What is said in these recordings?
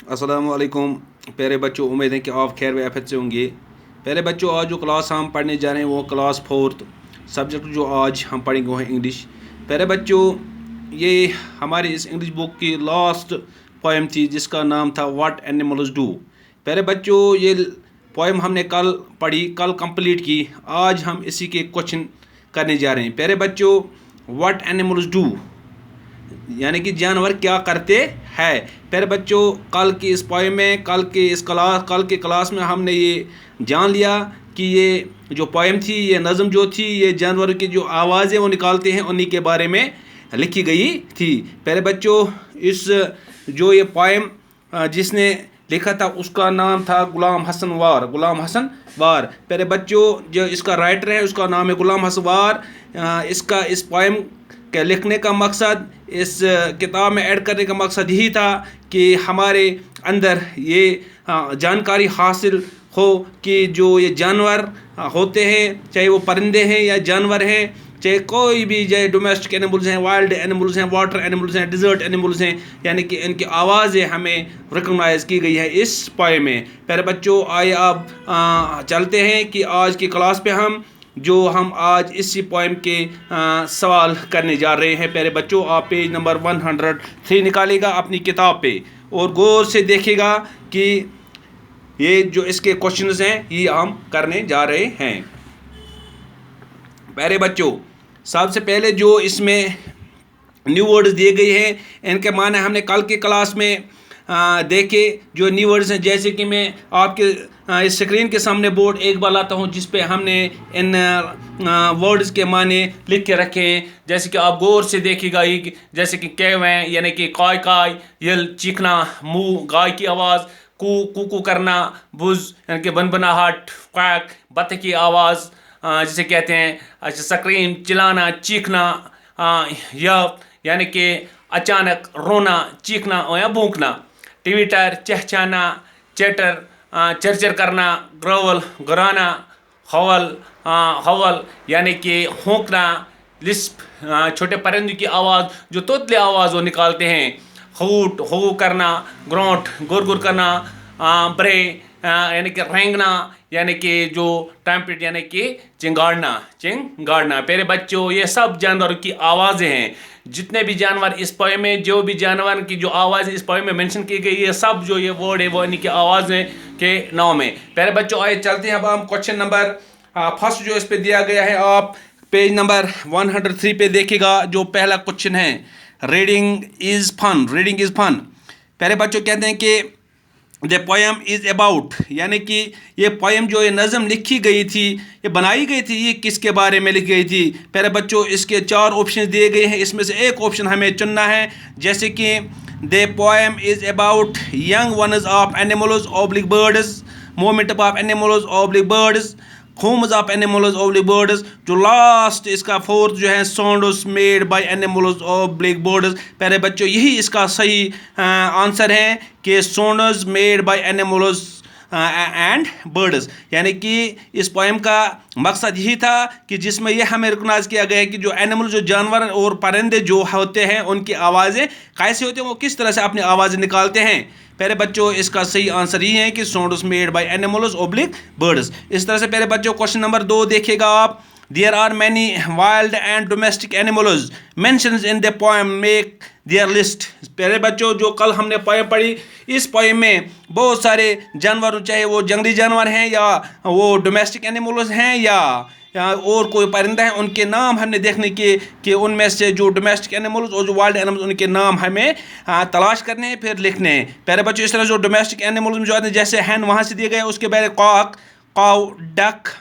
अस्सलाम वालेकुम प्यारे बच्चों, उम्मीद है कि आप खैर व आफियत से होंगे। प्यारे बच्चों, आज जो क्लास हम पढ़ने जा रहे हैं वो क्लास 4th सब्जेक्ट जो आज हम पढ़ेंगे वो है इंग्लिश। प्यारे बच्चों, ये हमारी इस इंग्लिश बुक की लास्ट पोएम थी जिसका नाम था व्हाट एनिमल्स डू। प्यारे बच्चों, ये पोएम हमने कल पढ़ी, कल कंप्लीट की। आज हम इसी के क्वेश्चन करने जा रहे हैं। प्यारे बच्चों, व्हाट एनिमल्स डू यानी कि जानवर क्या करते हैं। प्यारे बच्चों, कल की इस पोएम में, कल के क्लास में हमने ये जान लिया कि ये जो पोएम थी, ये नज़म जो थी, ये जानवरों की जो आवाज़ें वो निकालते हैं उन्हीं के बारे में लिखी गई थी। प्यारे बच्चों, इस जो ये पोएम जिसने लिखा था उसका नाम था गुलाम हसन वार। प्यारे बच्चों, जो इसका राइटर है उसका नाम है गुलाम हसन वार। इस पोएम के लिखने का मकसद, इस किताब में ऐड करने का मकसद यही था कि हमारे अंदर ये जानकारी हासिल हो कि जो ये जानवर होते हैं, चाहे वो परिंदे हैं या जानवर हैं, चाहे कोई भी, चाहे डोमेस्टिक एनिमल्स हैं, वाइल्ड एनिमल्स हैं, वाटर एनिमल्स हैं, डिज़र्ट एनिमल्स हैं, यानी कि इनकी आवाज़ें हमें रिकॉग्नाइज की गई है इस पोएम में। प्यारे बच्चों, आइए अब चलते हैं कि आज की क्लास पे हम आज इसी पोएम के सवाल करने जा रहे हैं। प्यारे बच्चों, आप पेज नंबर 103 निकालेगा अपनी किताब पे और गौर से देखिएगा कि ये जो इसके क्वेश्चंस हैं ये हम करने जा रहे हैं। प्यारे बच्चों, सबसे पहले जो इसमें न्यू वर्ड्स दिए गए हैं, इनके माने हमने कल के क्लास में देखे। जो न्यू वर्ड्स हैं, जैसे कि मैं आपके इस स्क्रीन के सामने बोर्ड एक बार लाता हूं जिस पे हमने इन वर्ड्स के माने लिख के रखे हैं। जैसे कि आप गौर से देखिएगा, जैसे कि कैवें यानी कि काय काय, यल चीखना, मुँह गाय की आवाज़, कू करना, बुज यानी कि बनबनाहट, क्वैक बत्तख की आवाज़ जिसे कहते हैं, अच्छा स्क्रीम चिल्लाना, चीखना, यानी कि अचानक रोना, चीखना या भूखना, ट्विटर चहचहाना, चैटर चरचर करना, ग्रोवल गुराना, हवल यानी कि होंकना, लिस्प छोटे परिंदों की आवाज़, जो तोतले आवाज़ वो निकालते हैं, हूट हो करना, ग्रोंट गुर करना, ब्रे यानी कि रेंगना, यानी कि जो ट्रम्पेट यानी कि चिंगाड़ना। प्यारे बच्चों, ये सब जानवरों की आवाज़ें हैं। जितने भी जानवर इस पोएम में, जो भी जानवर की जो आवाज़ इस पोएम में मेंशन की गई है, सब जो ये वर्ड है वो इन्हीं की आवाज़ें के नाम है। प्यारे बच्चों, आइए चलते हैं अब हम क्वेश्चन नंबर फर्स्ट जो इस पे दिया गया है। आप पेज नंबर 103 पे देखिएगा। जो पहला क्वेश्चन है, रीडिंग इज़ फन। प्यारे बच्चों, कहते हैं कि द पोएम इज़ अबाउट, यानी कि ये पोएम जो ये नज़म लिखी गई थी, ये बनाई गई थी, ये किसके बारे में लिखी गई थी। प्यारे बच्चों, इसके 4 ऑप्शन दिए गए हैं, इसमें से एक ऑप्शन हमें चुनना है। जैसे कि the poem is about young वनस of animals oblique birds, movement of animals oblique birds, Holmes of animals oblique birds. जो लास्ट इसका 4th जो है, sounds made by animals oblique birds. प्यारे बच्चों, यही इसका सही आंसर है कि sounds made by animals and birds, यानी कि इस पोएम का मकसद यही था कि जिसमें यह हमें रिकॉग्नाइज किया गया है कि जो एनिमल, जो जानवर और परिंदे जो होते हैं, उनकी आवाज़ें कैसे होती हैं, वो किस तरह से अपनी आवाज़ें निकालते हैं। प्यारे बच्चों, इसका सही आंसर ही है कि sounds made by animals oblique birds. इस तरह से प्यारे बच्चों, क्वेश्चन नंबर 2 देखिएगा आप। There are many wild and domestic animals mentions in the poem, make their list. प्यारे बच्चों, जो कल हमने पोएम पढ़ी, इस पोएम में बहुत सारे जानवर, चाहे वो जंगली जानवर हैं या वो डोमेस्टिक एनिमल्स हैं या और कोई परिंदा है, उनके नाम हमने देखने के कि उनमें से जो डोमेस्टिक एनिमल्स और जो वाइल्ड एनिमल्स, उनके नाम हमें तलाश करने हैं, फिर लिखने हैं। प्यारे बच्चों, इस तरह जो डोमेस्टिक एनिमल्स में जो आते हैं, जैसे हैन वहाँ से दिए गए, उसके बाद cock, cow, duck,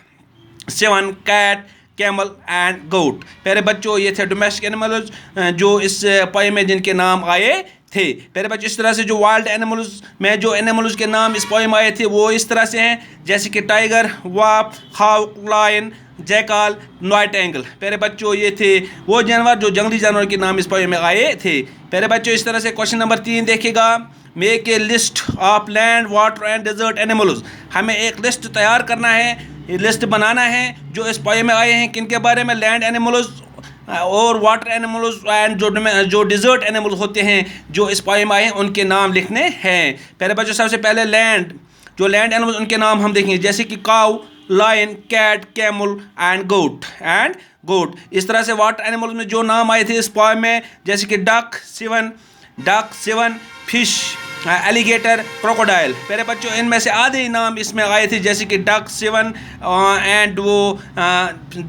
swan, cat, camel and goat. प्यारे बच्चों, ये थे डोमेस्टिक एनिमल्स जो इस पोएम में जिनके नाम आए थे। प्यारे बच्चों, इस तरह से जो वाइल्ड एनिमल्स में जो एनिमल्स के नाम इस पोएम आए थे वो इस तरह से हैं, जैसे कि टाइगर, वाप, हाउ, लायन, जैकाल, नाइटिंगेल। प्यारे बच्चों, ये थे वो जानवर, जो जंगली जानवर के नाम इस पोएम में आए थे। प्यारे बच्चों, इस तरह से क्वेश्चन नंबर 3 देखिएगा। Make a list of land, water and desert animals. हमें एक लिस्ट तैयार करना है, लिस्ट बनाना है जो इस पोएम में आए हैं, किन के बारे में, लैंड एनिमल्स, और वाटर एनिमल्स एंड जो डिजर्ट एनिमल्स होते हैं जो इस पोएम आए हैं उनके नाम लिखने हैं। प्यारे बच्चों, सबसे पहले लैंड, जो लैंड एनिमल्स उनके नाम हम देखेंगे, जैसे कि cow, lion, cat, camel and goat. इस तरह से वाटर एनिमल्स में जो नाम आए थे इस पोएम में, जैसे कि duck, Sivan, fish, alligator, crocodile. प्यारे बच्चों, इनमें से आधे ही नाम इसमें आए थे, जैसे कि duck, swan and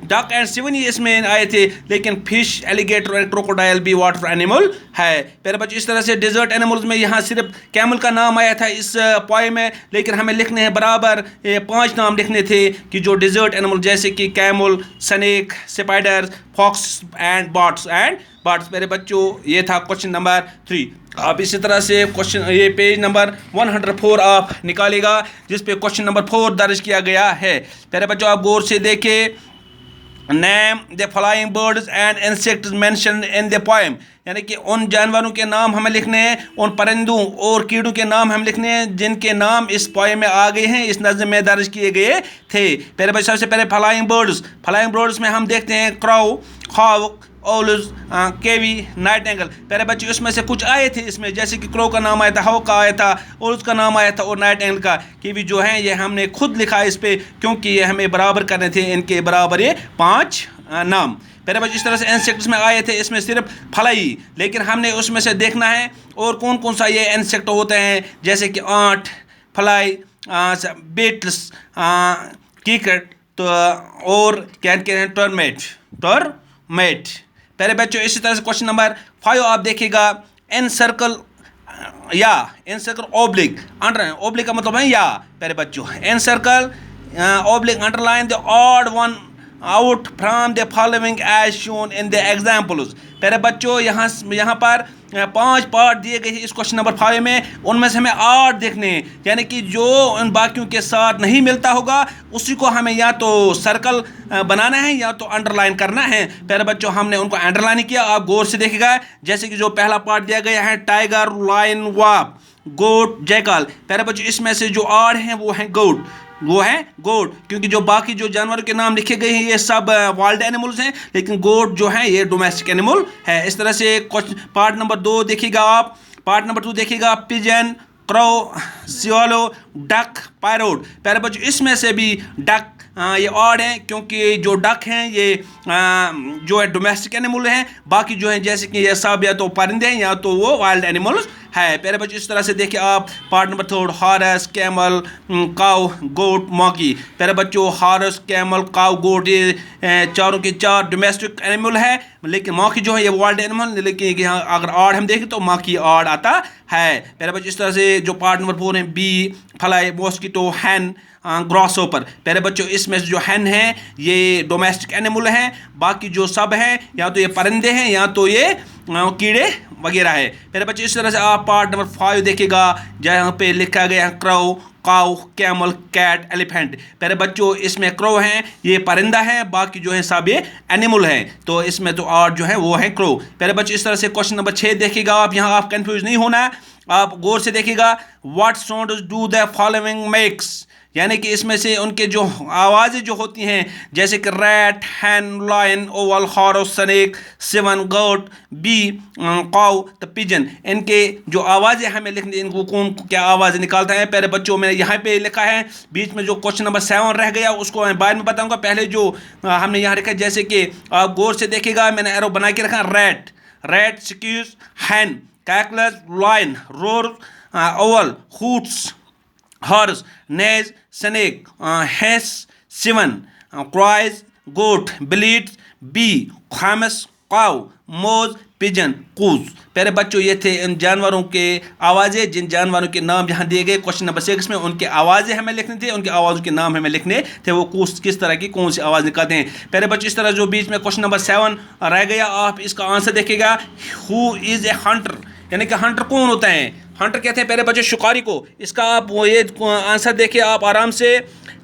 duck and swan ही इसमें आए थे, लेकिन फिश, एलिगेटर और क्रोकोडाइल भी वाटर एनिमल है। प्यारे बच्चों, इस तरह से डिजर्ट एनिमल्स में यहाँ सिर्फ कैमल का नाम आया था इस पोएम में, लेकिन हमें लिखने हैं बराबर 5 नाम लिखने थे कि जो डिजर्ट एनिमल, जैसे कि camel, snake, spider, fox and bats. मेरे बच्चों, ये था क्वेश्चन नंबर 3। आप इसी तरह से क्वेश्चन, ये पेज नंबर 104 आप निकालेगा, जिस पे क्वेश्चन नंबर 4 दर्ज किया गया है। प्यारे बच्चों, आप गौर से देखें, name the flying birds and insects mentioned in the poem, यानी कि उन जानवरों के नाम हमें लिखने हैं, उन परिंदों और कीड़ों के नाम हम लिखने हैं जिनके नाम इस पोएम में आ गए हैं, इस नज़्म में दर्ज किए गए थे। प्यारे बच्चों, सबसे पहले फ्लाइंग बर्ड्स में हम देखते हैं क्राउ, हॉक, ओल्स, केवी, नाइटिंगेल। प्यारे बच्चों, इसमें से कुछ आए थे इसमें, जैसे कि क्रो का नाम आया था, हॉक का आया था, ओल्स का नाम आया था और नाइटिंगेल का। केवी जो है ये हमने खुद लिखा है इस पे, क्योंकि ये हमें बराबर करने थे, इनके बराबर ये 5 नाम। प्यारे बच्चों, इस तरह से इंसेक्ट्स में आए थे इसमें सिर्फ फ्लाई, लेकिन हमने उसमें से देखना है और कौन कौन सा ये इंसेक्ट होते हैं, जैसे कि आंट, फ्लाई, बीटल्स, कीकट, तो और क्या कहते हैं, टर्मेट। प्यारे बच्चों, इसी तरह से क्वेश्चन नंबर 5 आप देखिएगा, इन सर्कल ओब्लिक, ओब्लिक का मतलब है या। प्यारे बच्चों, encircle oblique underline the odd one out from the following as shown in the examples. प्यारे बच्चों, यहाँ पर 5 पार्ट दिए गए हैं इस क्वेश्चन नंबर 5 में, उनमें से हमें 8 देखने हैं, यानी कि जो उन बाकियों के साथ नहीं मिलता होगा उसी को हमें या तो सर्कल बनाना है या तो अंडरलाइन करना है। प्यारे बच्चों, हमने उनको अंडरलाइन किया, आप गौर से देखिएगा, जैसे कि जो पहला पार्ट दिया गया है, टाइगर, लायन, वाप, गोट, जैकल। प्यारे बच्चों, इसमें से जो 8 हैं वो हैं गोट, क्योंकि जो बाकी जो जानवरों के नाम लिखे गए हैं ये सब वाइल्ड एनिमल्स हैं, लेकिन गोट जो है ये डोमेस्टिक एनिमल है। इस तरह से पार्ट नंबर 2 देखिएगा आप, पार्ट नंबर 2 देखिएगा, पिजन, क्रो, सियोलो, डक, पैरोट। प्यारे बच्चों, इसमें से भी डक ये ऑड हैं, क्योंकि जो डक हैं ये जो है डोमेस्टिक एनिमल हैं, बाकी जो हैं जैसे कि ये सब या तो परिंदे हैं या तो वो वाइल्ड एनिमल्स है। प्यारे बच्चों, इस तरह से देखिए आप, part number 3, horse, camel, cow, goat, monkey. प्यारे बच्चों, हॉर्स, कैमल, काउ, गोट ये चारों के 4 डोमेस्टिक एनिमल है, लेकिन मॉकी जो है ये वाइल्ड एनिमल, लेकिन यहाँ अगर ऑड हम देखें तो मॉकी ऑड आता है। प्यारे बच्चों, इस तरह से जो पार्ट नंबर 4 है, बी, फ्लाई, मॉस्किटो, हैन, ग्रॉसहोपर। प्यारे बच्चों, इसमें जो हैन है ये डोमेस्टिक एनिमल है, बाकी जो सब हैं या तो ये परिंदे हैं या तो ये कीड़े वगैरह है। प्यारे बच्चों, इस तरह से आप पार्ट नंबर 5 देखेगा, जहाँ पे लिखा गया है crow, cow, camel, cat, elephant. प्यारे बच्चों, इसमें क्रो हैं, ये परिंदा है, बाकी जो है सब ये एनिमल हैं, तो इसमें तो 8 जो है वो है क्रो। प्यारे बच्चों, इस तरह से क्वेश्चन नंबर 6 देखेगा आप, यहाँ आप कंफ्यूज नहीं होना है, आप गौर से देखिएगा, what sounds do the following makes, यानी कि इसमें से उनके जो आवाज़ें जो होती हैं, जैसे कि rat, hen, lion, owl, horse, snake, swan, goat, bee, cow, the pigeon, इनके जो आवाज़ें हमें लिखनी, इनको कौन क्या आवाज़ें निकालता है। प्यारे बच्चों, मैंने यहाँ पे लिखा है, बीच में जो क्वेश्चन नंबर 7 रह गया उसको मैं बाद में बताऊँगा, पहले जो हमने यहाँ लिखा है, जैसे कि आप गौर से देखिएगा, मैंने एरो बना के रखा, rat, squeaks, hen, cackles, lion, roar, owl, hoots, horse, neighs, snake, hisses, swan, cries, goat, bleats, bee, hums, cow, moos, pigeon, coos. प्यारे बच्चों, ये थे इन जानवरों के आवाज़ें, जिन जानवरों के नाम यहाँ दिए गए क्वेश्चन नंबर 6 में, उनके आवाज़ें हमें लिखने थे, उनके आवाज़ों के नाम हमें लिखने थे, वो किस तरह की कौन सी आवाज़ निकालते हैं। प्यारे बच्चों, इस तरह जो बीच में क्वेश्चन नंबर 7 रह गया, आप इसका आंसर देखिएगा, हु इज़ ए हंटर, यानी कि हंटर कौन होता है। हंटर कहते हैं प्यारे बच्चों शिकारी को। इसका आप वो ये आंसर देखिए आप आराम से,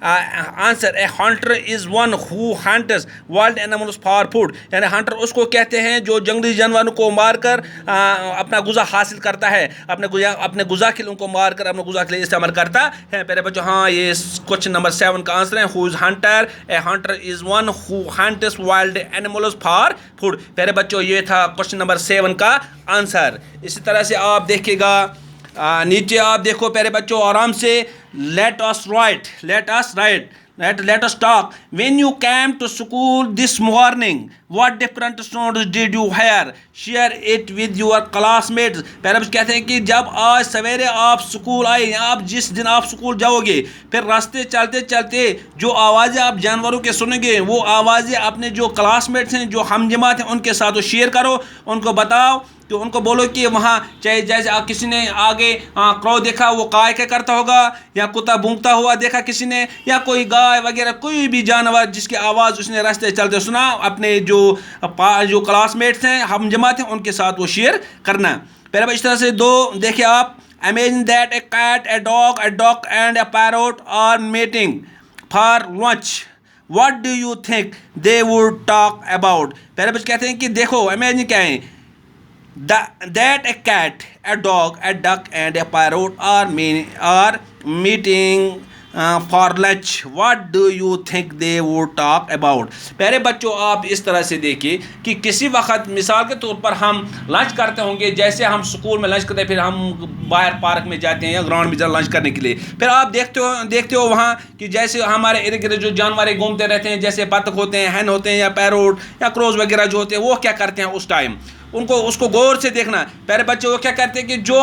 answer A Hunter is one who hunts wild animals for food, यानी हंटर उसको कहते हैं जो जंगली जानवरों को मारकर अपना गुज़ा हासिल करता है, अपने गुज़ा के लिए उनको मारकर अपने गुज़ा के लिए इस्तेमाल करता है। प्यारे बच्चों, हाँ, ये क्वेश्चन नंबर 7 का आंसर है। Who is Hunter? A Hunter is one who hunts wild animals for food. प्यारे बच्चों, ये था क्वेश्चन नंबर 7 का आंसर। इसी तरह से आप देखिएगा नीचे, आप देखो प्यारे बच्चों आराम से। let us talk. When you came to school this morning, what different sounds did you hear? Share it with your classmates. Parents कहते हैं कि जब आज सवेरे आप स्कूल आए, आप जिस दिन आप स्कूल जाओगे, फिर रास्ते चलते चलते जो आवाज़ें आप जानवरों के सुनेंगे, वो आवाज़ें अपने जो क्लासमेट्स हैं, जो हम जमात हैं, उनके साथ वो शेयर करो, उनको बताओ। तो उनको बोलो कि वहाँ चाहे जैसे किसी ने आगे क्रो देखा, वो काय क्या करता होगा, या कुत्ता भूंकता हुआ देखा किसी ने, या कोई गाय वगैरह कोई भी जानवर जिसकी आवाज़ उसने रास्ते चलते सुना, अपने जो क्लासमेट्स हैं, हम जमात हैं, उनके साथ वो शेयर करना। पहले इस तरह से दो देखिए आप। Imagine that a cat, a dog and a parrot are meeting for lunch. What do you think they would talk about? पहले कहते हैं कि देखो, इमेजिन क्या है, that a cat, a dog, a duck and a parrot are meeting for lunch. What do you think they would talk about? प्यारे बच्चों, आप इस तरह से देखिए कि किसी वक्त मिसाल के तौर पर हम लंच करते होंगे, जैसे हम स्कूल में लंच करते हैं, फिर हम बाहर पार्क में जाते हैं या ग्राउंड में जाते लंच करने के लिए। फिर आप देखते हो वहाँ कि जैसे हमारे इर्द गिर्द जो जानवर घूमते रहते हैं, जैसे बतख होते हैं, हैन होते हैं, या पैरोट या क्रोज वगैरह जो होते हैं, वो क्या करते हैं उस टाइम, उसको गौर से देखना। प्यारे बच्चे, वो क्या करते हैं कि जो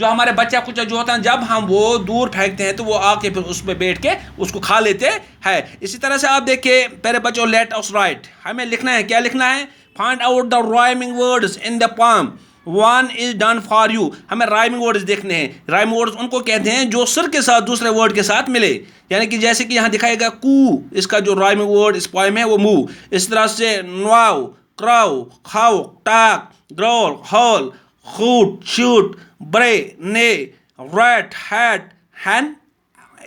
हमारे बच्चा कुछ जो होता है, जब हम वो दूर फेंकते हैं तो वो आके फिर उस पर बैठ के उसको खा लेते हैं। इसी तरह से आप देखिए प्यारे बच्चों, लेट अस राइट, हमें लिखना है, क्या लिखना है? Find out the rhyming words in the poem, one is done for you. हमें राइमिंग वर्ड्स देखने हैं। राइमिंग वर्ड्स उनको कहते हैं जो सिर के साथ दूसरे वर्ड के साथ मिले, यानी कि जैसे कि यहाँ दिखाएगा कू, इसका जो राइमिंग वर्ड इस पोएम है वो मुंह। इस तरह से न्वाउ, क्राउ, खाओ, टाक, ग्रोल, हॉल, खूट, शूट, ब्रे, ने, रैट, हैट, हैन,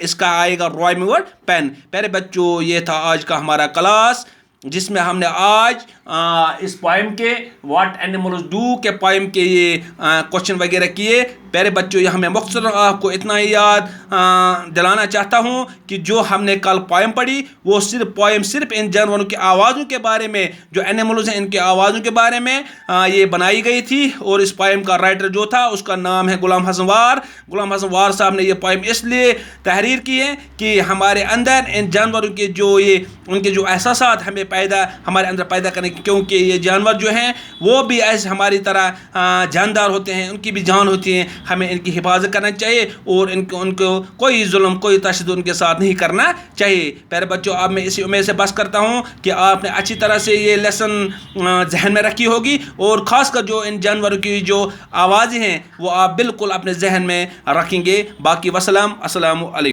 इसका आएगा राइमिंग वर्ड पेन। प्यारे बच्चों, ये था आज का हमारा क्लास, जिसमें हमने आज इस पोएम के व्हाट एनिमल्स डू के पोएम के ये क्वेश्चन वगैरह किए। प्यारे बच्चों, ये हमें मुख्तसर आपको इतना ही याद दिलाना चाहता हूँ कि जो हमने कल पोएम पढ़ी, वो सिर्फ इन जानवरों की आवाज़ों के बारे में, जो एनिमल्स हैं इनकी आवाज़ों के बारे में ये बनाई गई थी। और इस पोएम का राइटर जो था उसका नाम है गुलाम हसन वार। गुलाम हसन वार साहब ने ये पोएम इसलिए तहरीर की है कि हमारे अंदर इन जानवरों के जो ये उनके जो एहसासात हमें हमारे अंदर पैदा करने, क्योंकि ये जानवर जो हैं वो भी ऐसे हमारी तरह जानदार होते हैं, उनकी भी जान होती है। हमें इनकी हिफाजत करना चाहिए और उनको कोई जुल्म, कोई तशद्दुद उनके साथ नहीं करना चाहिए। प्यारे बच्चों, अब मैं इसी उम्मीद से बस करता हूँ कि आपने अच्छी तरह से ये लेसन जहन में रखी होगी, और ख़ासकर जो इन जानवरों की जो आवाज़ें हैं वो आप बिल्कुल अपने जहन में रखेंगे। बाकी वसलाम, अस्सलामु अलैकुम।